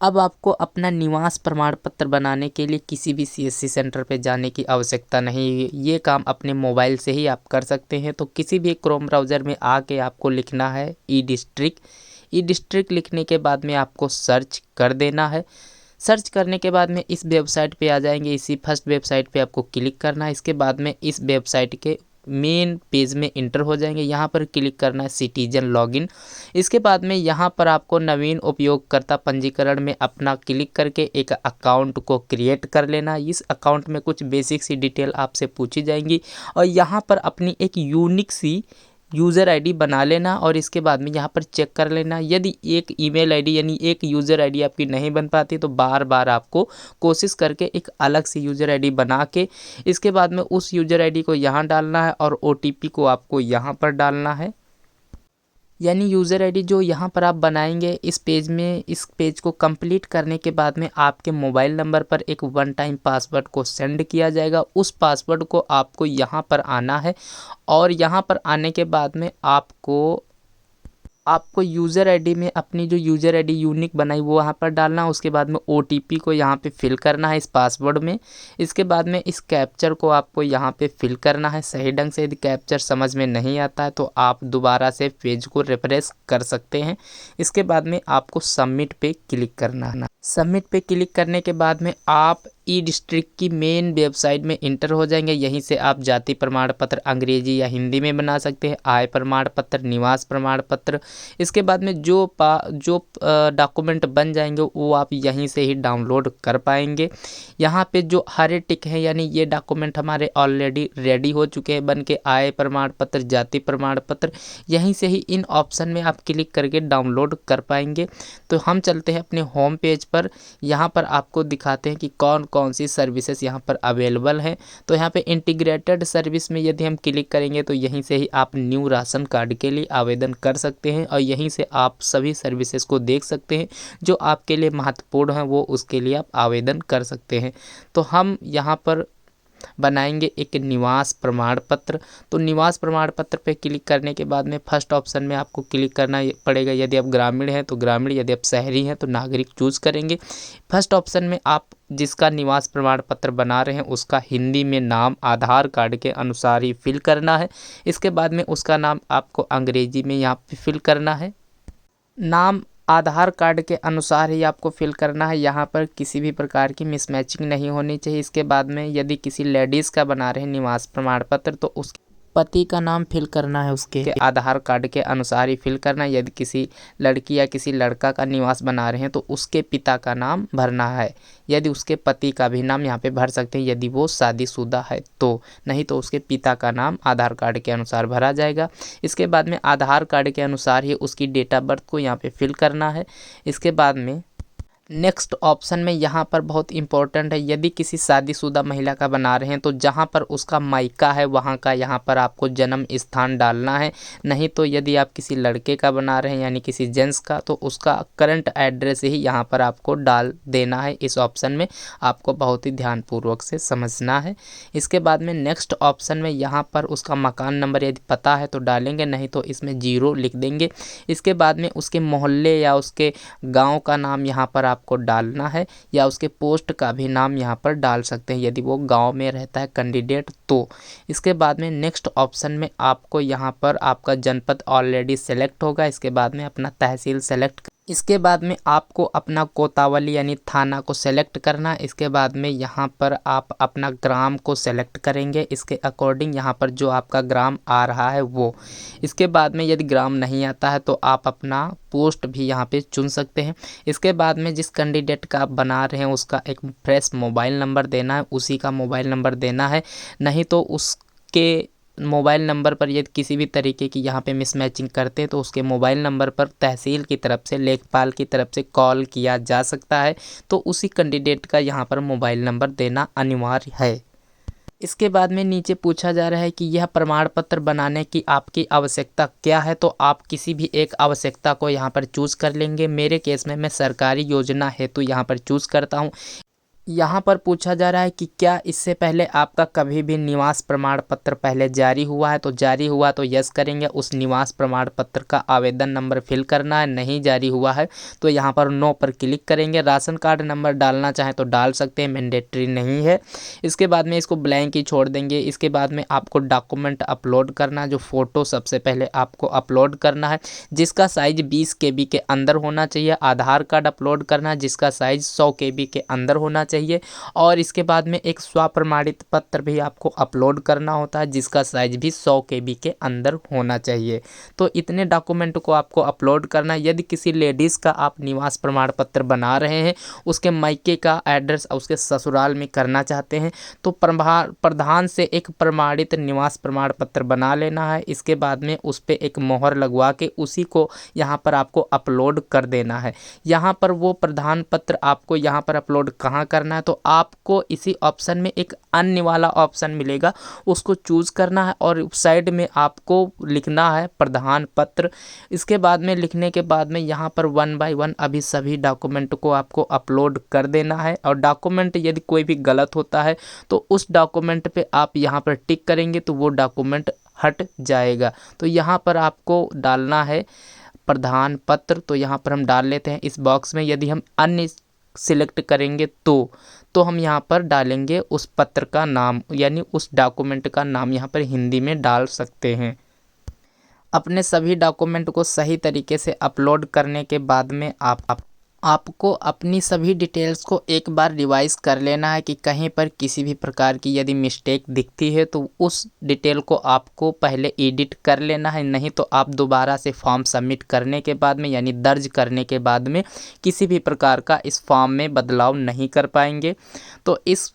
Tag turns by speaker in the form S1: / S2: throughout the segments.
S1: अब आपको अपना निवास प्रमाण पत्र बनाने के लिए किसी भी सीएससी सेंटर पे जाने की आवश्यकता नहीं है। ये काम अपने मोबाइल से ही आप कर सकते हैं। तो किसी भी क्रोम ब्राउज़र में आके आपको लिखना है ई डिस्ट्रिक्ट। ई डिस्ट्रिक्ट लिखने के बाद में आपको सर्च कर देना है। सर्च करने के बाद में इस वेबसाइट पे आ जाएंगे। इसी फर्स्ट वेबसाइट पे आपको क्लिक करना है। इसके बाद में इस वेबसाइट के मेन पेज में इंटर हो जाएंगे। यहाँ पर क्लिक करना है सिटीजन लॉगिन। इसके बाद में यहाँ पर आपको नवीन उपयोगकर्ता पंजीकरण में अपना क्लिक करके एक अकाउंट को क्रिएट कर लेना है। इस अकाउंट में कुछ बेसिक सी डिटेल आपसे पूछी जाएंगी और यहाँ पर अपनी एक यूनिक सी यूज़र आईडी बना लेना और इसके बाद में यहाँ पर चेक कर लेना। यदि एक ईमेल आईडी यानी एक यूज़र आईडी आपकी नहीं बन पाती तो बार बार आपको कोशिश करके एक अलग से यूज़र आईडी बना के इसके बाद में उस यूज़र आईडी को यहाँ डालना है और ओटीपी को आपको यहाँ पर डालना है। यानी यूज़र आईडी जो यहाँ पर आप बनाएंगे इस पेज को कंप्लीट करने के बाद में आपके मोबाइल नंबर पर एक वन टाइम पासवर्ड को सेंड किया जाएगा। उस पासवर्ड को आपको यहाँ पर आना है और यहाँ पर आने के बाद में आपको यूज़र आईडी में अपनी जो यूज़र आईडी यूनिक बनाई वो वहाँ पर डालना है। उसके बाद में ओटीपी को यहाँ पे फिल करना है इस पासवर्ड में। इसके बाद में इस कैप्चर को आपको यहाँ पे फिल करना है सही ढंग से। यदि कैप्चर समझ में नहीं आता है तो आप दोबारा से पेज को रिफ्रेश कर सकते हैं। इसके बाद में आपको सबमिट पे क्लिक करना है। सबमिट पे क्लिक करने के बाद में आप ई डिस्ट्रिक्ट की मेन वेबसाइट में इंटर हो जाएंगे। यहीं से आप जाति प्रमाण पत्र अंग्रेजी या हिंदी में बना सकते हैं, आय प्रमाण पत्र, निवास प्रमाण पत्र। इसके बाद में जो डॉक्यूमेंट बन जाएंगे वो आप यहीं से ही डाउनलोड कर पाएंगे। यहाँ पे जो हरे टिक है यानी ये डॉक्यूमेंट हमारे ऑलरेडी रेडी हो चुके हैं बन के, आय प्रमाण पत्र, जाति प्रमाण पत्र। यहीं से ही इन ऑप्शन में आप क्लिक करके डाउनलोड कर पाएंगे। तो हम चलते हैं अपने होम पेज पर। यहाँ पर आपको दिखाते हैं कि कौन कौन सी सर्विसेज यहाँ पर अवेलेबल हैं। तो यहाँ पे इंटीग्रेटेड सर्विस में यदि हम क्लिक करेंगे तो यहीं से ही आप न्यू राशन कार्ड के लिए आवेदन कर सकते हैं और यहीं से आप सभी सर्विसेज को देख सकते हैं जो आपके लिए महत्वपूर्ण हैं, वो उसके लिए आप आवेदन कर सकते हैं। तो हम यहाँ पर बनाएंगे एक निवास प्रमाण पत्र। तो निवास प्रमाण पत्र पे क्लिक करने के बाद में फर्स्ट ऑप्शन में आपको क्लिक करना पड़ेगा। यदि आप ग्रामीण हैं तो ग्रामीण, यदि आप शहरी हैं तो नागरिक चूज करेंगे। फर्स्ट ऑप्शन में आप जिसका निवास प्रमाण पत्र बना रहे हैं उसका हिंदी में नाम आधार कार्ड के अनुसार ही फिल करना है। इसके बाद में उसका नाम आपको अंग्रेजी में यहाँ पे फिल करना है। नाम आधार कार्ड के अनुसार ही आपको फिल करना है। यहाँ पर किसी भी प्रकार की मिसमैचिंग नहीं होनी चाहिए। इसके बाद में यदि किसी लेडीज़ का बना रहे हैं निवास प्रमाण पत्र तो उसके पति का नाम फिल करना है, उसके आधार कार्ड के अनुसार ही फिल करना है। यदि किसी लड़की या किसी लड़का का निवास बना रहे हैं तो उसके पिता का नाम भरना है। यदि उसके पति का भी नाम यहाँ पे भर सकते हैं यदि वो शादीशुदा है तो, नहीं तो उसके पिता का नाम आधार कार्ड के अनुसार भरा जाएगा। इसके बाद में आधार कार्ड के अनुसार ही उसकी डेट ऑफ बर्थ को यहाँ पे फिल करना है। इसके बाद में नेक्स्ट ऑप्शन में यहाँ पर बहुत इंपॉर्टेंट है, यदि किसी शादीशुदा महिला का बना रहे हैं तो जहाँ पर उसका मायका है वहाँ का यहाँ पर आपको जन्म स्थान डालना है। नहीं तो यदि आप किसी लड़के का बना रहे हैं यानी किसी जेंट्स का तो उसका करंट एड्रेस ही यहाँ पर आपको डाल देना है। इस ऑप्शन में आपको बहुत ही ध्यानपूर्वक से समझना है। इसके बाद में नेक्स्ट ऑप्शन में यहाँ पर उसका मकान नंबर यदि पता है तो डालेंगे, नहीं तो इसमें 0 लिख देंगे। इसके बाद में उसके मोहल्ले या उसके गाँव का नाम यहाँ पर आपको डालना है या उसके पोस्ट का भी नाम यहाँ पर डाल सकते हैं यदि वो गांव में रहता है कैंडिडेट तो। इसके बाद में नेक्स्ट ऑप्शन में आपको यहाँ पर आपका जनपद ऑलरेडी सेलेक्ट होगा। इसके बाद में अपना तहसील सेलेक्ट, इसके बाद में आपको अपना कोतावली यानी थाना को सेलेक्ट करना। इसके बाद में यहाँ पर आप अपना ग्राम को सेलेक्ट करेंगे, इसके अकॉर्डिंग यहाँ पर जो आपका ग्राम आ रहा है वो। इसके बाद में यदि ग्राम नहीं आता है तो आप अपना पोस्ट भी यहाँ पे चुन सकते हैं। इसके बाद में जिस कैंडिडेट का आप बना रहे हैं उसका एक फ्रेश मोबाइल नंबर देना है, उसी का मोबाइल नंबर देना है। नहीं तो उसके मोबाइल नंबर पर यदि किसी भी तरीके की यहाँ पे मिसमैचिंग करते हैं तो उसके मोबाइल नंबर पर तहसील की तरफ से, लेखपाल की तरफ से कॉल किया जा सकता है। तो उसी कैंडिडेट का यहाँ पर मोबाइल नंबर देना अनिवार्य है। इसके बाद में नीचे पूछा जा रहा है कि यह प्रमाण पत्र बनाने की आपकी आवश्यकता क्या है। तो आप किसी भी एक आवश्यकता को यहाँ पर चूज़ कर लेंगे। मेरे केस में मैं सरकारी योजना हेतु यहाँ पर चूज़ करता हूँ। यहाँ पर पूछा जा रहा है कि क्या इससे पहले आपका कभी भी निवास प्रमाण पत्र पहले जारी हुआ है, तो जारी हुआ तो यस करेंगे, उस निवास प्रमाण पत्र का आवेदन नंबर फिल करना है। नहीं जारी हुआ है तो यहाँ पर नो पर क्लिक करेंगे। राशन कार्ड नंबर डालना चाहें तो डाल सकते हैं, मैंडेटरी नहीं है। इसके बाद में इसको ब्लैंक ही छोड़ देंगे। इसके बाद में आपको डॉक्यूमेंट अपलोड करना है, जो फ़ोटो सबसे पहले आपको अपलोड करना है जिसका साइज 20 KB के अंदर होना चाहिए। आधार कार्ड अपलोड करना है जिसका साइज 100 KB के अंदर होना चाहिए। और इसके बाद में एक स्वप्रमाणित पत्र भी आपको अपलोड करना होता है जिसका साइज भी 100 KB के अंदर होना चाहिए। तो इतने डॉक्यूमेंट को आपको अपलोड करना है। यदि किसी लेडीज़ का आप निवास प्रमाण पत्र बना रहे हैं, उसके मायके का एड्रेस उसके ससुराल में करना चाहते हैं, तो प्रधान से एक प्रमाणित निवास प्रमाण पत्र बना लेना है। इसके बाद में उस पर एक मोहर लगवा के उसी को यहाँ पर आपको अपलोड कर देना है। यहाँ पर वो प्रधान पत्र आपको यहाँ पर अपलोड कहाँ करना है, तो आपको इसी ऑप्शन में एक अन्य वाला ऑप्शन मिलेगा, उसको चूज़ करना है और साइड में आपको लिखना है प्रधान पत्र। इसके बाद में लिखने के बाद में यहाँ पर 1 बाय 1 अभी सभी डॉक्यूमेंट को आपको अपलोड कर देना है। और डॉक्यूमेंट यदि कोई भी गलत होता है तो उस डॉक्यूमेंट पे आप यहाँ पर टिक करेंगे तो वो डॉक्यूमेंट हट जाएगा। तो यहाँ पर आपको डालना है प्रधान पत्र, तो यहाँ पर हम डाल लेते हैं इस बॉक्स में। यदि हम अन्य सिलेक्ट करेंगे तो हम यहाँ पर डालेंगे उस पत्र का नाम, यानी उस डॉक्यूमेंट का नाम यहाँ पर हिंदी में डाल सकते हैं। अपने सभी डॉक्यूमेंट को सही तरीके से अपलोड करने के बाद में आपको अपनी सभी डिटेल्स को एक बार रिवाइज कर लेना है कि कहीं पर किसी भी प्रकार की यदि मिस्टेक दिखती है तो उस डिटेल को आपको पहले एडिट कर लेना है। नहीं तो आप दोबारा से फॉर्म सबमिट करने के बाद में यानी दर्ज करने के बाद में किसी भी प्रकार का इस फॉर्म में बदलाव नहीं कर पाएंगे। तो इस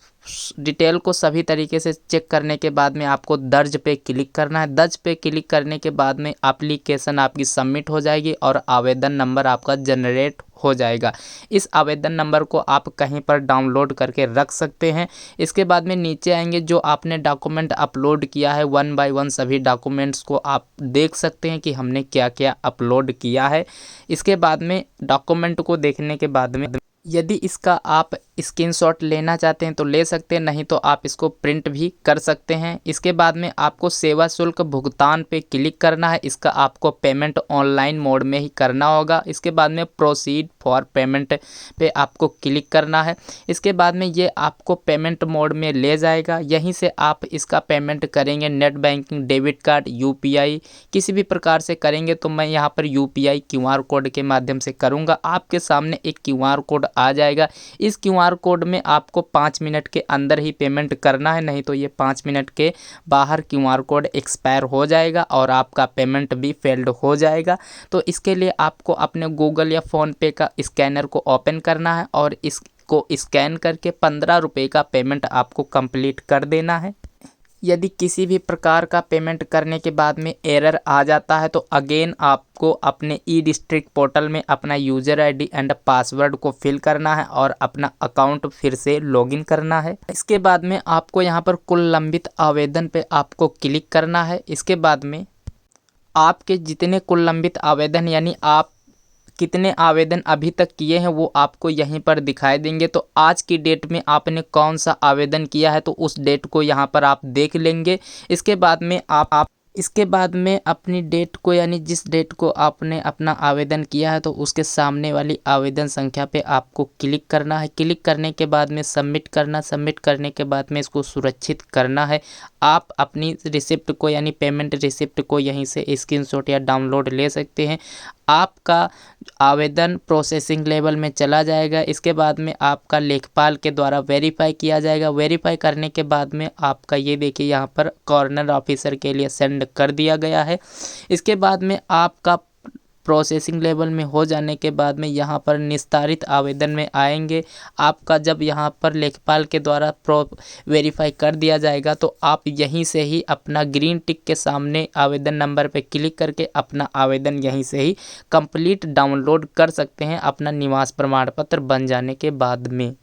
S1: डिटेल को सभी तरीके से चेक करने के बाद में आपको दर्ज पे क्लिक करना है। दर्ज पे क्लिक करने के बाद में एप्लीकेशन आपकी सबमिट हो जाएगी और आवेदन नंबर आपका जनरेट हो जाएगा। इस आवेदन नंबर को आप कहीं पर डाउनलोड करके रख सकते हैं। इसके बाद में नीचे आएंगे, जो आपने डॉक्यूमेंट अपलोड किया है 1 बाय 1 सभी डॉक्यूमेंट्स को आप देख सकते हैं कि हमने क्या क्या अपलोड किया है। इसके बाद में डॉक्यूमेंट को देखने के बाद में यदि इसका आप स्क्रीनशॉट लेना चाहते हैं तो ले सकते हैं, नहीं तो आप इसको प्रिंट भी कर सकते हैं। इसके बाद में आपको सेवा शुल्क भुगतान पे क्लिक करना है। इसका आपको पेमेंट ऑनलाइन मोड में ही करना होगा। इसके बाद में प्रोसीड फॉर पेमेंट पे आपको क्लिक करना है। इसके बाद में ये आपको पेमेंट मोड में ले जाएगा। यहीं से आप इसका पेमेंट करेंगे। Net banking, debit card, UPI किसी भी प्रकार से करेंगे तो मैं यहाँ पर UPI QR कोड के माध्यम से करूँगा। आपके सामने एक QR कोड आ जाएगा। इस QR कोड में आपको 5 मिनट के अंदर ही पेमेंट करना है, नहीं तो ये 5 मिनट के बाहर QR कोड एक्सपायर हो जाएगा और आपका पेमेंट भी फेल्ड हो जाएगा। तो इसके लिए आपको अपने गूगल या फ़ोनपे का स्कैनर को ओपन करना है और इसको स्कैन करके 15 रुपये का पेमेंट आपको कंप्लीट कर देना है। यदि किसी भी प्रकार का पेमेंट करने के बाद में एरर आ जाता है तो अगेन आपको अपने ई-डिस्ट्रिक्ट पोर्टल में अपना यूज़र ID एंड पासवर्ड को फिल करना है और अपना अकाउंट फिर से लॉगिन करना है। इसके बाद में आपको यहाँ पर कुल लंबित आवेदन पे आपको क्लिक करना है। इसके बाद में आपके जितने कुल लंबित आवेदन यानी आप कितने आवेदन अभी तक किए हैं वो आपको यहीं पर दिखाई देंगे। तो आज की डेट में आपने कौन सा आवेदन किया है तो उस डेट को यहाँ पर आप देख लेंगे। इसके बाद में इसके बाद में अपनी डेट को यानी जिस डेट को आपने अपना आवेदन किया है तो उसके सामने वाली आवेदन संख्या पे आपको क्लिक करना है। क्लिक करने के बाद में सबमिट करना, सबमिट करने के बाद में इसको सुरक्षित करना है। आप अपनी रिसिप्ट को यानी पेमेंट रिसिप्ट को यहीं से स्क्रीनशॉट या डाउनलोड ले सकते हैं। आपका आवेदन प्रोसेसिंग लेवल में चला जाएगा। इसके बाद में आपका लेखपाल के द्वारा वेरीफाई किया जाएगा। वेरीफाई करने के बाद में आपका ये देखिए यहाँ पर कॉर्नर ऑफिसर के लिए सेंड कर दिया गया है। इसके बाद में आपका प्रोसेसिंग लेवल में हो जाने के बाद में यहाँ पर निस्तारित आवेदन में आएंगे। आपका जब यहाँ पर लेखपाल के द्वारा वेरीफाई कर दिया जाएगा तो आप यहीं से ही अपना ग्रीन टिक के सामने आवेदन नंबर पे क्लिक करके अपना आवेदन यहीं से ही कंप्लीट डाउनलोड कर सकते हैं अपना निवास प्रमाण पत्र बन जाने के बाद में।